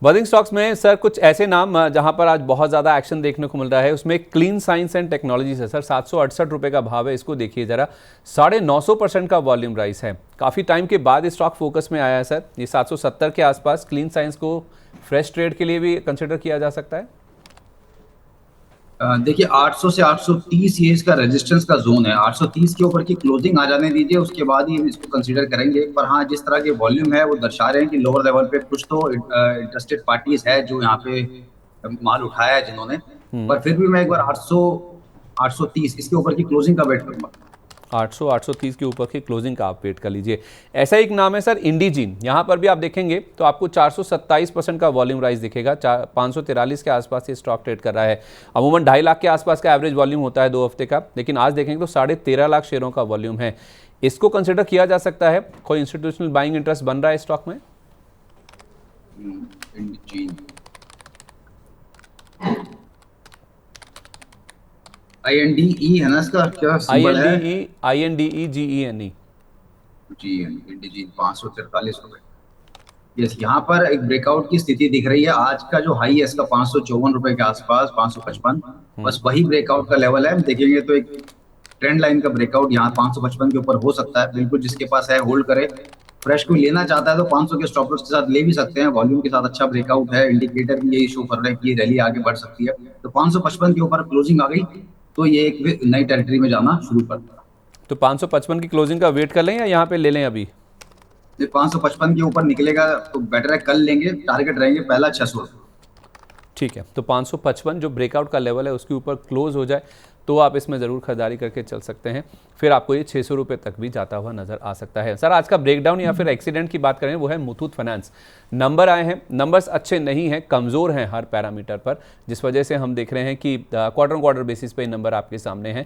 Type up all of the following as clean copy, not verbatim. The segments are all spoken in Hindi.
बर्निंग स्टॉक्स में सर कुछ ऐसे नाम जहां पर आज बहुत ज़्यादा एक्शन देखने को मिल रहा है, उसमें क्लीन साइंस एंड टेक्नोलॉजी है सर। 768 रुपये का भाव है, इसको देखिए ज़रा। 950% का वॉल्यूम राइस है, काफ़ी टाइम के बाद स्टॉक फोकस में आया है सर। ये 770 के आसपास क्लीन साइंस को फ्रेश ट्रेड के लिए भी कंसिडर किया जा सकता है। देखिए 800 से 830 ये इसका रेजिस्टेंस का जोन है। 830 के ऊपर की क्लोजिंग आ जाने दीजिए, उसके बाद ही हम इसको कंसीडर करेंगे। पर हाँ, जिस तरह के वॉल्यूम है वो दर्शा रहे हैं कि लोअर लेवल पे कुछ तो इंटरेस्टेड पार्टीज है जो यहाँ पे माल उठाया है जिन्होंने। पर फिर भी मैं एक बार 800 830 इसके ऊपर की क्लोजिंग का वेट करूंगा। 800 830 के ऊपर की क्लोजिंग का आप वेट कर लीजिए। ऐसा एक नाम है सर इंडीजीन, यहाँ पर भी आप देखेंगे तो आपको 427% का वॉल्यूम राइज दिखेगा। 543 के आसपास ये स्टॉक ट्रेड कर रहा है। अमूमन 2.5 लाख के आसपास का एवरेज वॉल्यूम होता है 2 हफ्ते का, लेकिन आज देखेंगे तो 13.5 लाख शेयरों का वॉल्यूम है। इसको कंसिडर किया जा सकता है। कोई इंस्टीट्यूशनल बाइंग इंटरेस्ट बन रहा है स्टॉक में। इंडीजीन INDE है ना, इसका क्या आई सिंबल एन है? D E GENE। जी, इंडीजीन 543 रुपए। यस, यहाँ पर एक ब्रेकआउट की स्थिति दिख रही है। आज का जो हाई है इसका 554 रुपए के आसपास, 555। बस वही ब्रेकआउट का लेवल है। हम देखेंगे तो एक ट्रेंड लाइन का ब्रेकआउट यहाँ 555 के ऊपर हो सकता है। बिल्कुल, जिसके पास है होल्ड करे। फ्रेश कोई लेना चाहता है तो 500 के स्टॉप लॉस के साथ ले भी सकते हैं। वॉल्यूम के साथ अच्छा ब्रेकआउट है, इंडिकेटर भी यही शो कर रहा है कि ये रैली आगे बढ़ सकती है। तो 555 के ऊपर क्लोजिंग आ गई तो ये एक नई टेरिटरी में जाना शुरू कर देगा। तो 555 की क्लोजिंग का वेट कर लें या यहाँ पे ले लें अभी। 555 के ऊपर निकलेगा तो बेटर है, कल लेंगे। टारगेट रहेंगे पहला 600। ठीक है, तो 555 जो ब्रेकआउट का लेवल है उसके ऊपर क्लोज हो जाए तो आप इसमें ज़रूर खरीदारी करके चल सकते हैं। फिर आपको ये 600 रुपये तक भी जाता हुआ नज़र आ सकता है। सर आज का ब्रेकडाउन या फिर एक्सीडेंट की बात करें, वो है मुथूट फाइनेंस। नंबर आए हैं, नंबर्स अच्छे नहीं हैं, कमज़ोर हैं हर पैरामीटर पर, जिस वजह से हम देख रहे हैं कि क्वार्टर ऑन क्वार्टर बेसिस पे नंबर आपके सामने हैं।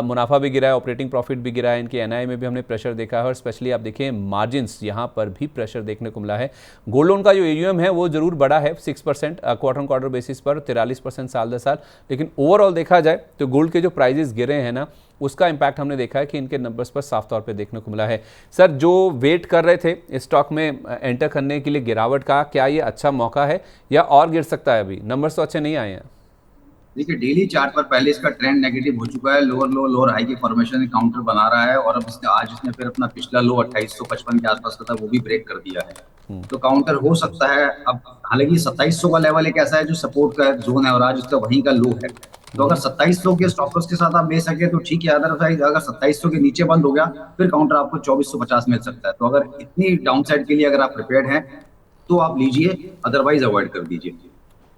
मुनाफा भी गिरा है, ऑपरेटिंग प्रॉफिट भी गिरा है, इनके एनआई में भी हमने प्रेशर देखा है, और स्पेशली आप देखिए मार्जिन्स यहाँ पर भी प्रेशर देखने को मिला है। गोल्ड लोन का जो एयूएम है वो जरूर बढ़ा है 6% क्वार्टर ऑन क्वार्टर बेसिस पर, 43% साल दर साल। लेकिन ओवरऑल देखा जाए तो गोल्ड के जो प्राइजेस गिरे हैं ना, उसका इंपैक्ट हमने देखा है कि इनके नंबर्स पर साफ तौर पे देखने को मिला है। सर जो वेट कर रहे थे इस स्टॉक में एंटर करने के लिए गिरावट का, क्या ये अच्छा मौका है या और गिर सकता है? अभी नंबर्स तो अच्छे नहीं आए हैं। देखिए डेली चार्ट पर पहले इसका ट्रेंड नेगेटिव हो चुका है। लोअर लो लोअर हाई की फॉर्मेशन काउंटर बना रहा है, और अब इसने आज इसने फिर अपना पिछला लो 2855 के आसपास का था वो भी ब्रेक कर दिया है। तो काउंटर हो सकता है अब। हालांकि 2700 का लेवल एक ऐसा है जो सपोर्ट का जोन है, और आज उसका वहीं का लो है। तो अगर 2700 के स्टॉप लॉस के साथ आप ले सके तो ठीक है। अदरवाइज अगर 2700 के नीचे बंद हो गया फिर काउंटर आपको 2450 मिल सकता है। तो अगर इतनी डाउन साइड के लिए अगर आप प्रिपेयर्ड हैं तो आप लीजिए, अदरवाइज अवॉइड कर दीजिए।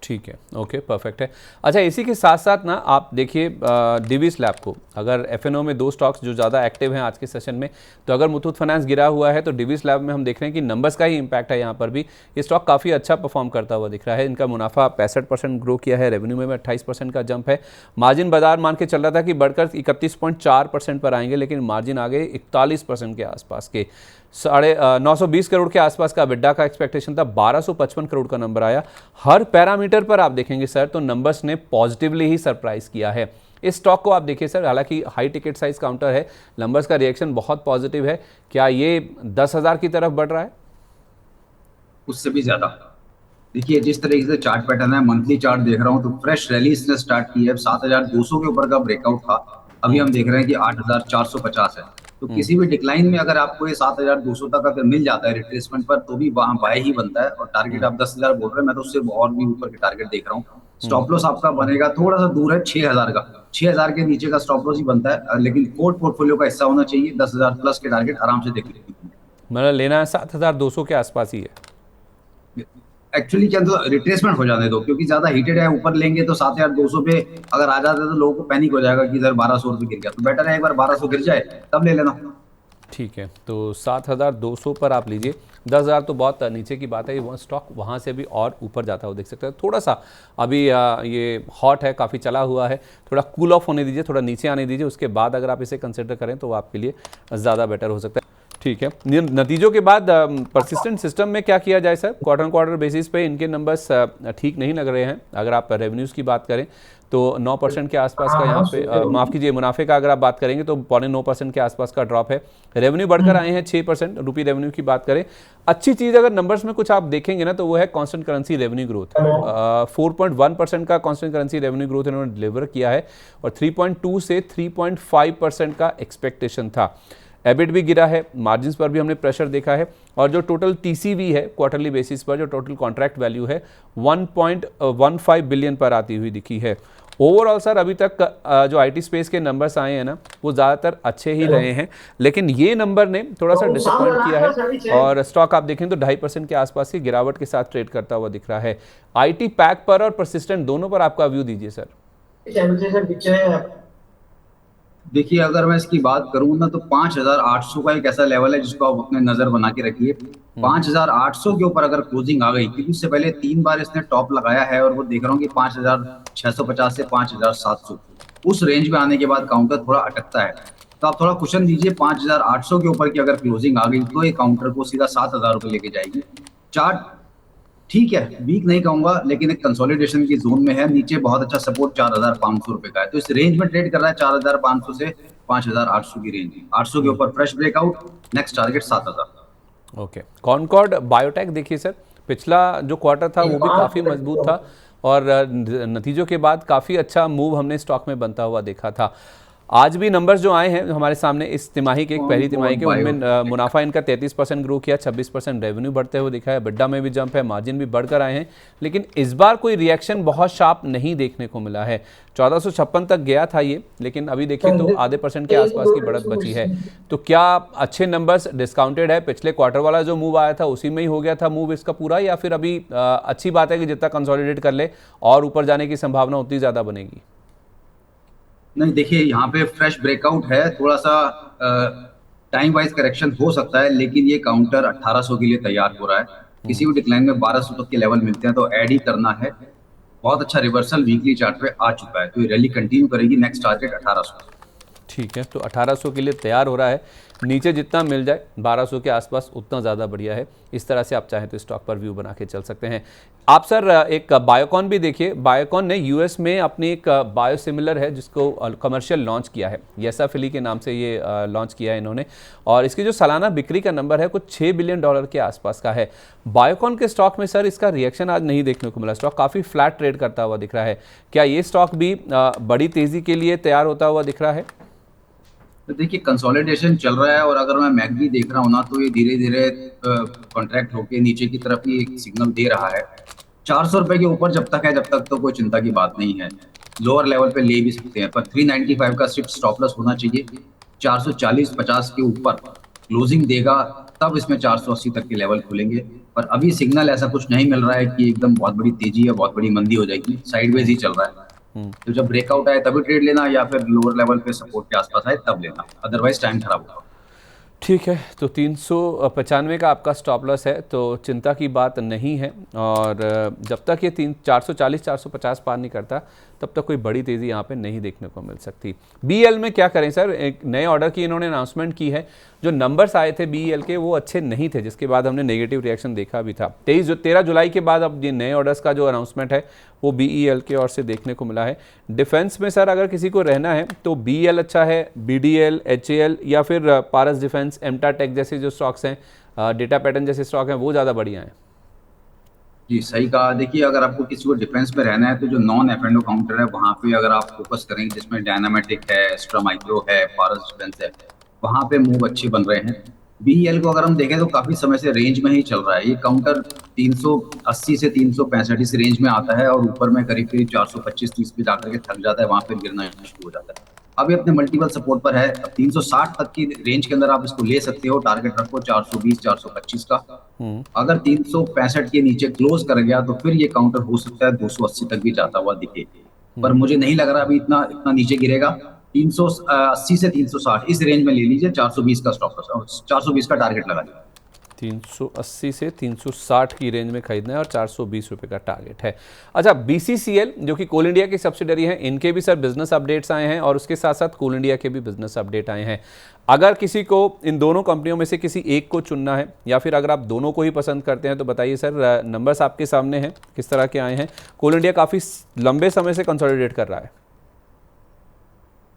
ठीक है, ओके, परफेक्ट है। अच्छा, इसी के साथ साथ ना आप देखिए डिवीस लैब को, अगर एफएनओ में दो स्टॉक्स जो ज़्यादा एक्टिव हैं आज के सेशन में, तो अगर मुथूट फाइनेंस गिरा हुआ है तो डिवीस लैब में हम देख रहे हैं कि नंबर्स का ही इंपैक्ट है। यहाँ पर भी ये स्टॉक काफ़ी अच्छा परफॉर्म करता हुआ दिख रहा है। इनका मुनाफा 65% ग्रो किया है, रेवेन्यू में 28% का जंप है। मार्जिन बाजार मान के चल रहा था कि बढ़कर 31.4% पर आएंगे, लेकिन मार्जिन आ गए 41% के आसपास के। 920 करोड़ के आसपास का EBITDA का एक्सपेक्टेशन था, 1255 करोड़ का नंबर आया। हर पैरामीटर पर आप देखेंगे सर तो नंबर्स ने पॉजिटिवली ही सरप्राइज किया है। इस स्टॉक को आप देखिए सर, हालांकि हाई टिकट साइज काउंटर है, नंबर्स का रिएक्शन बहुत पॉजिटिव है। क्या ये 10,000 की तरफ बढ़ रहा है? उससे भी ज्यादा। देखिए जिस तरीके से चार्ट पैटर्न है, मंथली चार्ट देख रहा हूँ तो फ्रेश रैली इसने स्टार्ट की है। 7200 के ऊपर का ब्रेकआउट था। अभी हम देख रहे हैं कि 8450 है। तो किसी भी डिक्लाइन में अगर आपको ये 7200 तक अगर मिल जाता है रिट्रेसमेंट पर, तो भी वहां बाय ही बनता है। और टारगेट आप 10,000 बोल रहे हैं, मैं तो उससे और भी ऊपर के टारगेट देख रहा हूँ। स्टॉप लॉस आपका बनेगा थोड़ा सा दूर है, 6000 का। 6000 के नीचे का स्टॉप लॉस ही बनता है, लेकिन कोर पोर्टफोलियो का हिस्सा होना चाहिए। 10,000 प्लस के टारगेट आराम से देख लीजिए। मतलब लेना है 7,200 के आसपास ही है। एक्चुअली क्या तो रिट्रेसमेंट हो जाने दो, क्योंकि ज्यादा हीटेड है। ऊपर लेंगे तो 7200 पे अगर आ जाता है तो लोगों को पैनिक हो जाएगा कि इधर 1200 रुपये गिर गया। तो बेटर है एक बार 1200 गिर जाए तब ले लेना। ठीक है, तो 7,200 पर आप लीजिए। 10,000 तो बहुत नीचे की बात है, ये स्टॉक वहाँ से भी और ऊपर जाता हो देख सकते हैं। थोड़ा सा अभी ये हॉट है, काफ़ी चला हुआ है, थोड़ा कूल ऑफ होने दीजिए, थोड़ा नीचे आने दीजिए, उसके बाद अगर आप इसे कंसिडर करें तो आपके लिए ज़्यादा बेटर हो सकता है। ठीक। ठीक है, नतीजों के बाद परसिस्टेंट सिस्टम में क्या किया जाए सर? क्वार्टर क्वार्टर बेसिस पे इनके नंबर्स ठीक नहीं लग रहे हैं। अगर आप रेवेन्यूज़ की बात करें तो 9% के आसपास का यहाँ पे, माफ़ कीजिए, मुनाफे का अगर आप बात करेंगे तो 9.25% के आसपास का ड्रॉप है। रेवेन्यू बढ़कर आए हैं 6%, रुपी रेवेन्यू की बात करें। अच्छी चीज़ अगर नंबर्स में कुछ आप देखेंगे ना तो वो है कांस्टेंट करेंसी रेवेन्यू ग्रोथ। 4.1% का कांस्टेंट करेंसी रेवेन्यू ग्रोथ इन्होंने डिलीवर किया है और 3.2 से 3.5% का एक्सपेक्टेशन था। एबिट भी गिरा है, मार्जिन्स पर भी हमने प्रेशर देखा है और जो टोटल टीसीवी है क्वार्टरली बेसिस पर, जो टोटल कॉन्ट्रैक्ट वैल्यू है 1.15 बिलियन पर आती हुई दिखी है। ओवरऑल सर अभी तक जो आईटी स्पेस के नंबर्स आए हैं ना वो ज़्यादातर अच्छे ही रहे हैं, लेकिन ये नंबर ने थोड़ा सा डिसअपॉइंट किया है और स्टॉक आप देखें तो 2.5% के आसपास की गिरावट के साथ ट्रेड करता हुआ दिख रहा है। आईटी पैक पर और परसिस्टेंट दोनों पर आपका व्यू दीजिए सर। देखिए, अगर मैं इसकी बात करूं ना तो 5,800 का एक ऐसा लेवल है जिसको आप अपने नजर बना के रखिए। 5,800 के ऊपर अगर क्लोजिंग आ गई, क्योंकि उससे पहले 3 बार इसने टॉप लगाया है और वो देख रहा हूँ कि 5,650 से 5,700 उस रेंज में आने के बाद काउंटर थोड़ा अटकता है। तो आप थोड़ा क्वेश्चन दीजिए, 5,800 के ऊपर की अगर क्लोजिंग आ गई तो ये काउंटर को सीधा 7,000 रुपये लेके जाएगी। चार्ट ठीक है, वीक नहीं कहूंगा, लेकिन एक कंसोलिडेशन की जोन में है। नीचे बहुत अच्छा सपोर्ट 4,500 रुपए का है, तो इस रेंज में ट्रेड कर रहा है 4,500 से 5,800 की रेंज। 800 के ऊपर fresh breakout, next target 7,000। Okay, Concord Biotech देखिए सर, पिछला जो क्वार्टर था वो भी काफ़ी मजबूत था और नतीजों के बाद काफ़ी अच्छा मूव हमने स्टॉक में बनता हुआ देखा था। आज भी नंबर्स जो आए हैं हमारे सामने इस तिमाही के, एक पहली तिमाही के, उनमें मुनाफा इनका 33% ग्रो किया, 26% रेवेन्यू बढ़ते हुए दिखा है, बिड्डा में भी जंप है, मार्जिन भी बढ़कर आए हैं, लेकिन इस बार कोई रिएक्शन बहुत शार्प नहीं देखने को मिला है। 1456 तक गया था ये, लेकिन अभी देखिए तो आधे % के आसपास की बढ़त बची है। तो क्या अच्छे नंबर्स डिस्काउंटेड है? पिछले क्वार्टर वाला जो मूव आया था उसी में ही हो गया था मूव इसका पूरा, या फिर अभी अच्छी बात है कि जितना कंसोलिडेट कर ले और ऊपर जाने की संभावना उतनी ज़्यादा बनेगी? नहीं, देखिए यहाँ पे फ्रेश ब्रेकआउट है, थोड़ा सा टाइम वाइज करेक्शन हो सकता है, लेकिन ये काउंटर 1800 के लिए तैयार हो रहा है। किसी भी डिक्लाइन में 1200 तक के लेवल मिलते हैं तो ऐड ही करना है। बहुत अच्छा रिवर्सल वीकली चार्ट पे आ चुका है, तो ये रैली कंटिन्यू करेगी। Next target 1800। ठीक है, तो 1800 के लिए तैयार हो रहा है। नीचे जितना मिल जाए 1200 के आसपास उतना ज़्यादा बढ़िया है। इस तरह से आप चाहें तो स्टॉक पर व्यू बना के चल सकते हैं। आप सर एक बायोकॉन भी देखिए। बायोकॉन ने यूएस में अपनी एक बायोसिमिलर है जिसको कमर्शियल लॉन्च किया है, येसाफिली के नाम से ये लॉन्च किया है इन्होंने, और इसकी जो सालाना बिक्री का नंबर है कुछ $6 बिलियन के आसपास का है। बायोकॉन के स्टॉक में सर इसका रिएक्शन आज नहीं देखने को मिला, स्टॉक काफ़ी फ्लैट ट्रेड करता हुआ दिख रहा है। क्या ये स्टॉक भी बड़ी तेज़ी के लिए तैयार होता हुआ दिख रहा है? तो देखिए, कंसोलिडेशन चल रहा है और अगर मैं मैकडी देख रहा हूँ ना तो ये धीरे धीरे कॉन्ट्रैक्ट होके नीचे की तरफ ही एक सिग्नल दे रहा है। 400 रुपए के ऊपर जब तक तो कोई चिंता की बात नहीं है, लोअर लेवल पे ले भी सकते हैं, पर 395 का सिर्फ स्टॉप लॉस होना चाहिए। 440-50 के ऊपर क्लोजिंग देगा तब इसमें 480 तक के लेवल खुलेंगे, पर अभी सिग्नल ऐसा कुछ नहीं मिल रहा है कि एकदम बहुत बड़ी तेजी या बहुत बड़ी मंदी हो जाएगी। साइडवेज ही चल रहा है। तो जब ब्रेकआउट आए तभी ट्रेड लेना, या फिर लोअर लेवल पे सपोर्ट के आसपास आए तब लेना, अदरवाइज टाइम खराब होगा। ठीक है, तो 395 का आपका स्टॉप लॉस है, तो चिंता की बात नहीं है। और जब तक ये 440-450 पार नहीं करता तब तक कोई बड़ी तेज़ी यहाँ पे नहीं देखने को मिल सकती। बीईएल में क्या करें सर? एक नए ऑर्डर की इन्होंने अनाउंसमेंट की है। जो नंबर्स आए थे बीईएल के वो अच्छे नहीं थे, जिसके बाद हमने नेगेटिव रिएक्शन देखा भी था। 13 जुलाई के बाद अब ये नए ऑर्डर्स का जो अनाउंसमेंट है वो बीईएल के ओर से देखने को मिला है। डिफेंस में सर अगर किसी को रहना है तो बीईएल अच्छा है, बीडीएल, एचएएल या फिर पारस डिफेंस, एमटा टेक जैसे जो स्टॉक्स हैं, डेटा पैटर्न जैसे स्टॉक हैं, वो ज़्यादा बढ़िया हैं। जी सही कहा। देखिए, अगर आपको किसी को डिफेंस में रहना है तो जो नॉन एफ&ओ काउंटर है वहाँ पे अगर आप फोकस करेंगे, जिसमें डायनामेटिक है, एस्ट्रा माइक्रो है, पारस डिफेंस है, वहाँ पे मूव अच्छे बन रहे हैं। बीईएल को अगर हम देखें तो काफी समय से रेंज में ही चल रहा है। ये काउंटर 380 से 365 इस रेंज में आता है और ऊपर में करीब करीब 425-30 पे जाकर के थक जाता है, वहां पे गिरना शुरू हो जाता है। अभी अपने मल्टीपल सपोर्ट पर है। 360 तक की रेंज के अंदर आप इसको ले सकते हो। टारगेट रखो 420-425 का। अगर 365 के नीचे क्लोज कर गया तो फिर ये काउंटर हो सकता है 280 तक भी जाता हुआ दिखे, पर मुझे नहीं लग रहा अभी इतना इतना नीचे गिरेगा। 380 से 360 इस रेंज में ले लीजिए। 420 का स्टॉप लॉस, 420 का टारगेट लगा लीजिए। 380 से 360 की रेंज में खरीदना है और 420 रुपये का टारगेट है। अच्छा, BCCL जो कि कोल इंडिया की सब्सिडरी है, इनके भी सर बिजनेस अपडेट्स आए हैं और उसके साथ साथ कोल इंडिया के भी बिजनेस अपडेट आए हैं। अगर किसी को इन दोनों कंपनियों में से किसी एक को चुनना है या फिर अगर आप दोनों को ही पसंद करते हैं तो बताइए सर, नंबर्स आपके सामने हैं, किस तरह के आए हैं। कोल इंडिया काफ़ी लंबे समय से कंसोलिडेट कर रहा है।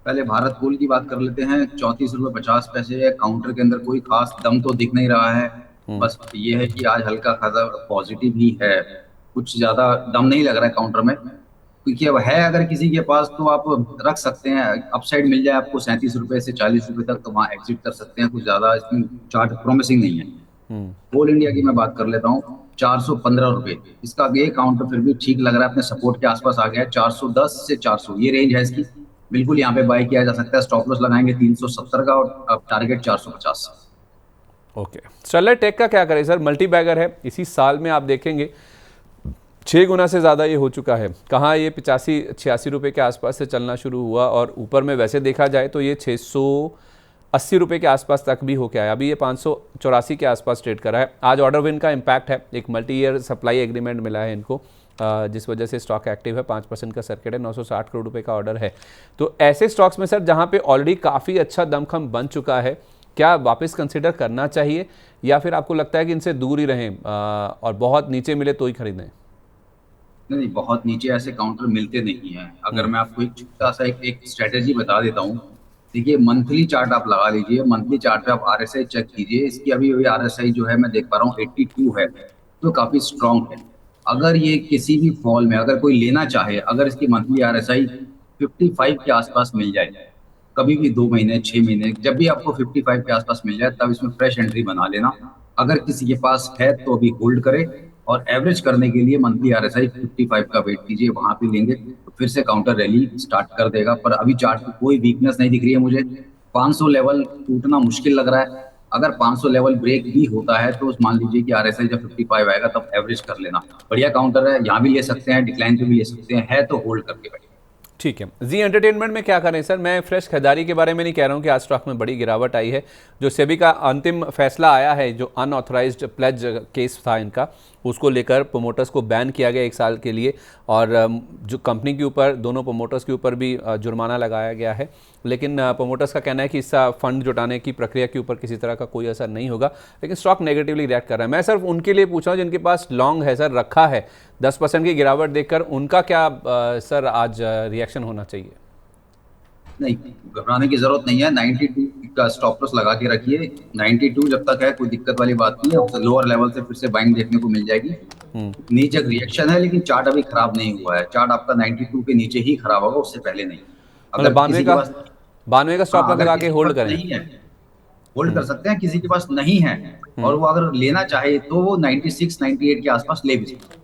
पहले भारत कोल की बात कर लेते हैं। 34 रुपये 50 पैसे है। काउंटर के अंदर कोई खास दम तो दिख नहीं रहा है। बस ये है कि आज हल्का खासा पॉजिटिव ही है, कुछ ज्यादा दम नहीं लग रहा है काउंटर में। क्योंकि अब है अगर किसी के पास तो आप रख सकते हैं। अपसाइड मिल जाए आपको 37 रुपये से 40 रुपये तक, तो वहाँ एग्जिट कर सकते हैं। कुछ ज्यादा इसमें चार्ट प्रॉमिसिंग नहीं है। कोल इंडिया की मैं बात कर लेता हूँ। 415 रुपये इसका ये काउंटर फिर भी ठीक लग रहा है, अपने सपोर्ट के आसपास आ गया है। 410 से 400 ये रेंज है इसकी। बिल्कुल यहाँ पे बाय किया जा सकता है। स्टॉप लॉस लगाएंगे 370 का और अब टारगेट 450। ओके, स्टरलाइट टेक का क्या करें सर? मल्टी बैगर है, इसी साल में आप देखेंगे 6 गुना से ज़्यादा ये हो चुका है। कहाँ ये 85-86 रुपये के आसपास से चलना शुरू हुआ और ऊपर में वैसे देखा जाए तो ये 680 रुपये के आसपास तक भी होके आया। अभी ये 584 के आसपास ट्रेड करा है। आज ऑर्डर विन का इम्पैक्ट है, एक मल्टी ईयर सप्लाई एग्रीमेंट मिला है इनको, जिस वजह से स्टॉक एक्टिव है। 5% का सर्किट है, 960 करोड़ रुपए का ऑर्डर है। तो ऐसे स्टॉक्स में सर जहाँ पे ऑलरेडी काफ़ी अच्छा दमखम बन चुका है, क्या वापस कंसिडर करना चाहिए या फिर आपको लगता है कि इनसे दूर ही रहें और बहुत नीचे मिले तो ही खरीदें? नहीं, बहुत नीचे ऐसे काउंटर मिलते नहीं हैं। अगर मैं आपको एक छोटा सा एक स्ट्रेटेजी बता देता हूँ। देखिए, मंथली चार्ट आप लगा लीजिए। मंथली चार्ट पे आप RSI चेक कीजिए। इसकी अभी अभी RSI जो है मैं देख पा रहा हूँ 82 है, तो काफी स्ट्रांग है। अगर ये किसी भी फॉल में अगर कोई लेना चाहे, अगर इसकी मंथली RSI 55 के आसपास मिल जाए, कभी भी 2 महीने 6 महीने जब भी आपको 55 के आसपास मिल जाए, तब इसमें फ्रेश एंट्री बना लेना। अगर किसी के पास है तो अभी होल्ड करे, और एवरेज करने के लिए मंथली RSI 55 का वेट कीजिए। वहां पे लेंगे तो फिर से काउंटर रैली स्टार्ट कर देगा। पर अभी चार्ट की कोई वीकनेस नहीं दिख रही है मुझे। 500 लेवल टूटना मुश्किल लग रहा है। अगर 500 लेवल ब्रेक भी होता है तो मान लीजिए कि RSI जब 55 आएगा तब एवरेज कर लेना। बढ़िया काउंटर है, यहाँ भी ले सकते हैं, डिक्लाइन पे भी ले सकते हैं, है तो होल्ड करके बैठे। ठीक है, जी एंटरटेनमेंट में क्या करें सर? मैं फ्रेश खरीदारी के बारे में नहीं कह रहा हूँ कि आज स्टॉक में बड़ी गिरावट आई है। जो सेबी का अंतिम फैसला आया है, जो अनऑथराइज्ड प्लेज केस था इनका, उसको लेकर प्रोमोटर्स को बैन किया गया 1 साल के लिए और जो कंपनी के ऊपर, दोनों प्रोमोटर्स के ऊपर भी जुर्माना लगाया गया है। लेकिन प्रोमोटर्स का कहना है कि इसका फंड जुटाने की प्रक्रिया के ऊपर किसी तरह का कोई असर नहीं होगा, लेकिन स्टॉक नेगेटिवली रिएक्ट कर रहा है। मैं सिर्फ उनके लिए पूछ रहा हूँ जिनके पास लॉन्ग है सर, रखा है। 10% की गिरावट देखकर उनका क्या सर आज रिएक्शन होना चाहिए? नहीं, घबराने की जरूरत नहीं है। 92 का स्टॉप लॉस लगा के रखिए। 92 जब तक है कोई दिक्कत वाली बात नहीं है। उससे लोअर लेवल से फिर से बाइंग देखने को मिल जाएगी। नीचे रिएक्शन है लेकिन चार्ट अभी खराब नहीं हुआ है। चार्ट आपका 92 के नीचे ही खराब होगा, उससे पहले नहीं। मतलब अगर किसी के पास 92 का स्टॉप हाँ, लॉस अगर लगा के किसी के होल्ड पास करें। नहीं है, होल्ड कर सकते हैं। किसी के पास नहीं है और वो अगर लेना चाहे तो वो 96 98 के आसपास ले भी सकता है।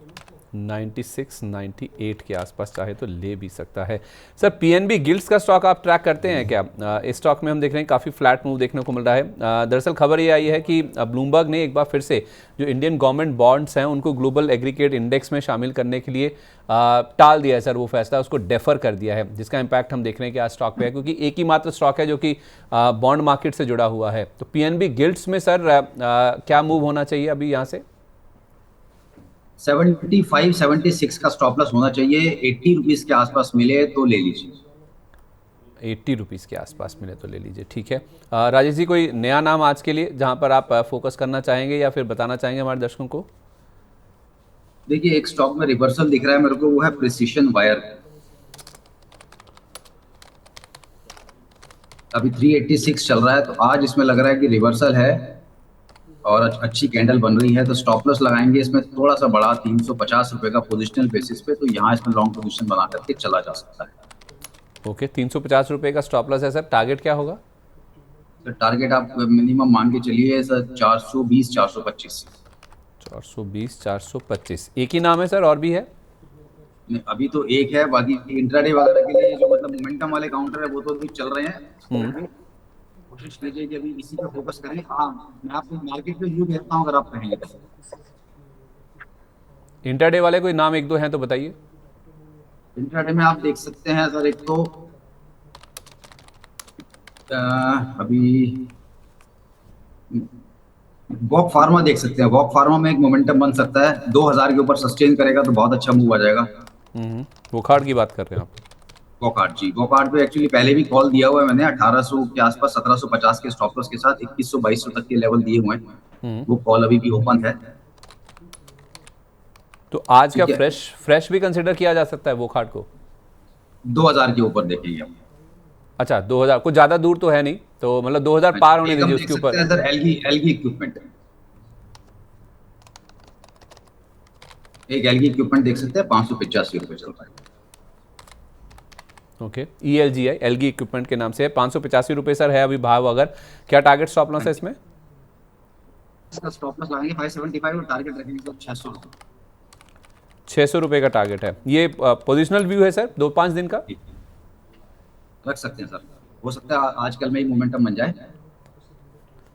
96 98 के आसपास चाहे तो ले भी सकता है। सर पीएनबी गिल्ड्स का स्टॉक आप ट्रैक करते हैं क्या? इस स्टॉक में हम देख रहे हैं काफ़ी फ्लैट मूव देखने को मिल रहा है। दरअसल खबर ये आई है कि ब्लूमबर्ग ने एक बार फिर से जो इंडियन गवर्नमेंट बॉन्ड्स हैं उनको ग्लोबल एग्रीगेट इंडेक्स में शामिल करने के लिए टाल दिया है सर, वो फैसला उसको डेफर कर दिया है, जिसका इम्पैक्ट हम देख रहे हैं कि आज स्टॉक पे है, क्योंकि एक ही मात्र स्टॉक है जो कि बॉन्ड मार्केट से जुड़ा हुआ है। तो पीएनबी गिल्ड्स में सर क्या मूव होना चाहिए अभी यहाँ से? 75 76 का स्टॉप लॉस होना चाहिए। 80 रुपीज के आसपास मिले तो ले लीजिए। 80 रुपीज़ के आसपास मिले तो ले लीजिए, ठीक है। राजेश जी, कोई नया नाम आज के लिए जहां पर आप फोकस करना चाहेंगे या फिर बताना चाहेंगे हमारे दर्शकों को? देखिए, एक स्टॉक में रिवर्सल दिख रहा है मेरे को, वो है प्रिसिशन वायर। अभी 386 चल रहा है, तो आज इसमें लग रहा है कि रिवर्सल है और अच्छी कैंडल बन रही है। तो स्टॉप लॉस लगाएंगे इसमें थोड़ा सा बड़ा 350 रुपए का पोजिशनल बेसिस पे, तो यहाँ इसमें लॉन्ग पोजिशन बना करके चला जा सकता है। ओके, 350 रुपये का स्टॉप लॉस है सर। टारगेट क्या होगा? तो टारगेट आप मिनिमम मान के चलिए सर 420 425। 420 425 एक ही नाम है सर, और भी है? अभी तो एक है, बाकी इंट्राडे वगैरह के लिए जो मतलब मोमेंटम वाले काउंटर है वो तो अभी चल रहे हैं। कोशिश कीजिए कि अभी इसी पे फोकस करें। हाँ, मैं आपको मार्केट पे व्यू देता हूँ अगर आप कहेंगे तो। इंटरडे वाले कोई नाम एक दो हैं तो बताइए। इंट्राडे में आप देख सकते हैं सर, एक तो अभी वॉक फार्मा देख सकते हैं, वॉक फार्मा में एक मोमेंटम बन सकता है, 2000 के ऊपर सस्टेन करेगा तो बहुत अच्छा मूव आ जाएगा। वोकार्ड की बात कर रहे हैं आप? वॉकआउट जी, वॉकआउट पे एक्चुअली पहले भी कॉल दिया हुआ है मैंने 1800 के आसपास, 1750 के स्टॉप लॉस के साथ 2100-2200 तक के लेवल दिए हुए हैं। वो कॉल अभी भी ओपन है। तो आज क्या ठीक है, फ्रेश भी कंसिडर किया जा सकता है वोकार्ड को? 2000 के ऊपर देखेंगे हम। अच्छा, 2000 कुछ ज़्यादा दूर तो है नहीं, तो मतलब 2000 हाँ पार जी, होने एक हम दीजिए देख उसके सकते ऊपर। हैं सर, एलगी एलगी इक्विपमेंट, एक एलगी इक्विपमेंट देख सकते हैं, 585 रुपए चल रहा है। ओके, ELGI एलगी इक्विपमेंट के नाम से है, 585 रुपये सर है अभी भाव। अगर क्या टारगेट स्टॉप लॉस हाँ है जी, इसमें? इसका स्टॉप लॉस लगाएंगे 575 और टारगेट रखेंगे सर 600 रुपए। 600 रुपये का टारगेट है। ये पोजिशनल व्यू है सर 2-5 दिन का? जी, रख सकते हैं सर, हो सकता है आजकल में ही मोमेंटम बन जाए।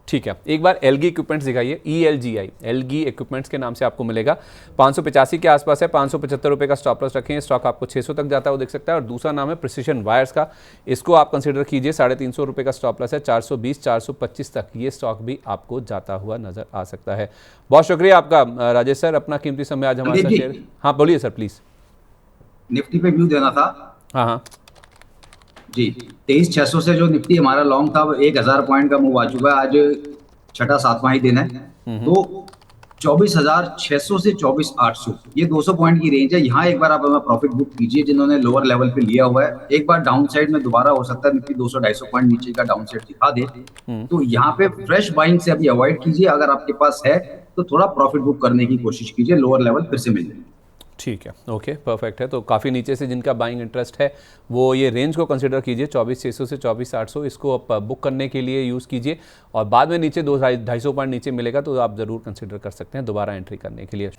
ठीक है, एक बार एलगी इक्विपमेंट्स दिखाइए। ELGI एलगी इक्विपमेंट्स के नाम से आपको मिलेगा, 585 के आसपास है, 575 रुपये का स्टॉप लॉस रखें। स्टॉक आपको 600 तक जाता है वो देख सकता है। और दूसरा नाम है प्रिसिशन वायर्स का, इसको आप कंसीडर कीजिए, 350 रुपये का स्टॉप लॉस है, 420 425 तक ये स्टॉक भी आपको जाता हुआ नजर आ सकता है। बहुत शुक्रिया आपका राजेश सर, अपना कीमती समय आज हमारे संदीप साथ जी, शेयर। हाँ बोलिए सर प्लीज़। निफ्टी पे व्यू देना था। हाँ हाँ। जी, 23,600 से जो निफ्टी हमारा लॉन्ग था वो 1000 पॉइंट का मूव आ चुका है। आज छठा सातवां ही दिन है, तो 24,600 से 24,800 ये 200 पॉइंट की रेंज है। यहाँ एक बार आप अपना प्रॉफिट बुक कीजिए, जिन्होंने लोअर लेवल पे लिया हुआ है। एक बार डाउन साइड में दोबारा हो सकता है निफ्टी 200-250 पॉइंट नीचे का डाउन साइड दिखा दे, तो यहाँ पे फ्रेश बाइंग से अभी अवॉइड कीजिए। अगर आपके पास है तो थोड़ा प्रॉफिट बुक करने की कोशिश कीजिए, लोअर लेवल फिर से मिल जाए। ठीक है, ओके, परफेक्ट है। तो काफ़ी नीचे से जिनका बाइंग इंटरेस्ट है वो ये रेंज को कंसिडर कीजिए, 24,600 से 24,800 इसको आप बुक करने के लिए यूज़ कीजिए। और बाद में नीचे 200-250 पॉइंट नीचे मिलेगा तो आप ज़रूर कंसिडर कर सकते हैं दोबारा एंट्री करने के लिए।